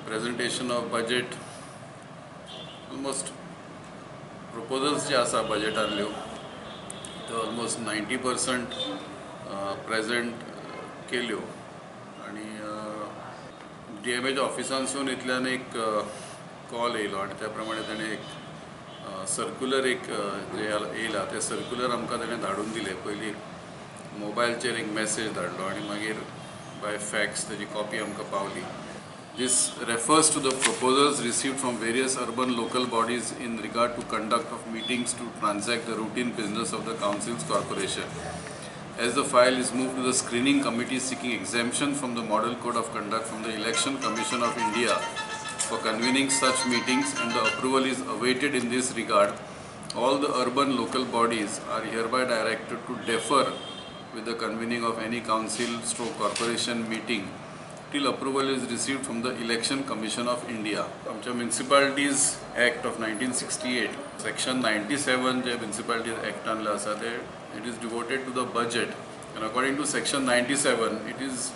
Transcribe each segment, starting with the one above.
presentation of budget, almost proposals जे आसा बजेटांतल्यो तो almost 90% present केल्यो आणि DMAच्या ऑफिसांसून इतल्यान एक कॉल येयलो आणि त्या प्रमाणे ताणें एक सर्क्युलर एक जे येयला ते सर्क्युलर आमकां ताणें धाडून दिले. पयलीं मोबायलचेर एक मेसेज धाडलो आणि मागीर बाय फॅक्स ताजी कॉपी आमकां पावली. This refers to the proposals received from various urban local bodies in regard to conduct of meetings to transact the routine business of the council's corporation. As the file is moved to the screening committee seeking exemption from the Model Code of Conduct from the Election Commission of India for convening such meetings, and the approval is awaited in this regard, all the urban local bodies are hereby directed to defer with the convening of any council/corporation meeting till approval is received from the Election Commission of India. आमच्या Municipalities Act of 1968, Section 97 जे Municipalities Act आणले आसा ते it is devoted to the budget, and according to Section 97 it is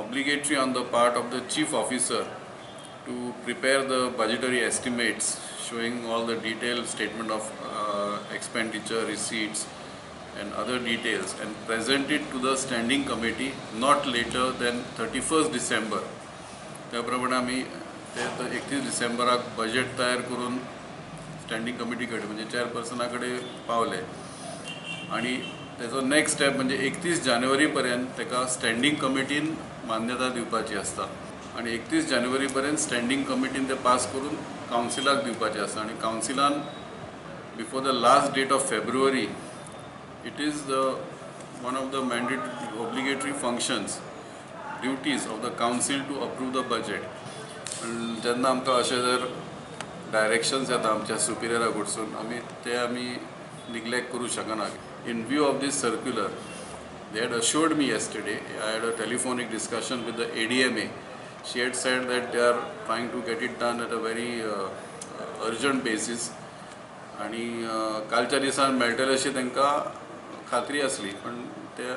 obligatory on the part of the Chief Officer to prepare the budgetary estimates showing all the detailed statement of expenditure, receipts and other details, and present it to the standing committee not later than 31st December. त्याप्रमाणे आम्ही 31 डिसेंबराक budget तयार करून standing कमिटीकडे म्हणजे चेअरपर्सनाकडे पावले आणि त्याचो next step म्हणजे 31 जानेवारी पर्यंत ताका स्टँडिंग कमिटीन मान्यता दिवपाची आसता आणि 31 जानेवारी पर्यंत स्टँडिंग कमिटीन ते पास करून कावन्सिलाक दिवपाचें आसता आणि कावन्सिलान before the last date of February it is one of the mandatory obligatory functions, duties of the council to approve the budget. And जेन्ना आमकां अशें जर डायरेक्शन्स येता आमच्या सुपिरियरा कडसून आमी निग्लेक्ट करूं शकना. In view of this circular, they had assured me yesterday, I had a telephonic discussion with the ADMA. She had said that they are trying to get it done at a very urgent basis. आणि कालच्या दिसान मेळटले अशी तांकां खात्री आसली, पण ते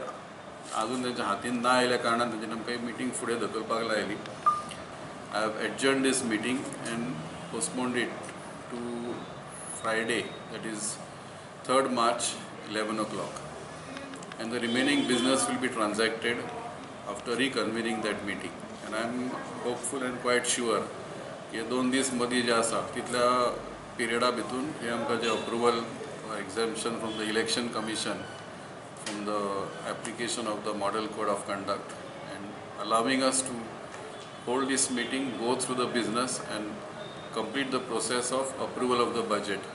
अजून तांच्या हातीन ना आयल्या कारणान तांच्यानी आमकां मिटींग फुडें धकलपाक लायली. I have adjourned this meeting and postponed it to Friday, that is 3rd March 11 o'clock, and the remaining business will be transacted after reconvening that meeting. And I am hopeful and quite sure की 2 दीस मदीं जे आसा तितल्या पिरियडा भितून हे आमकां जे approval exemption from the Election Commission from the application of the Model Code of Conduct, and allowing us to hold this meeting, go through the business and complete the process of approval of the budget.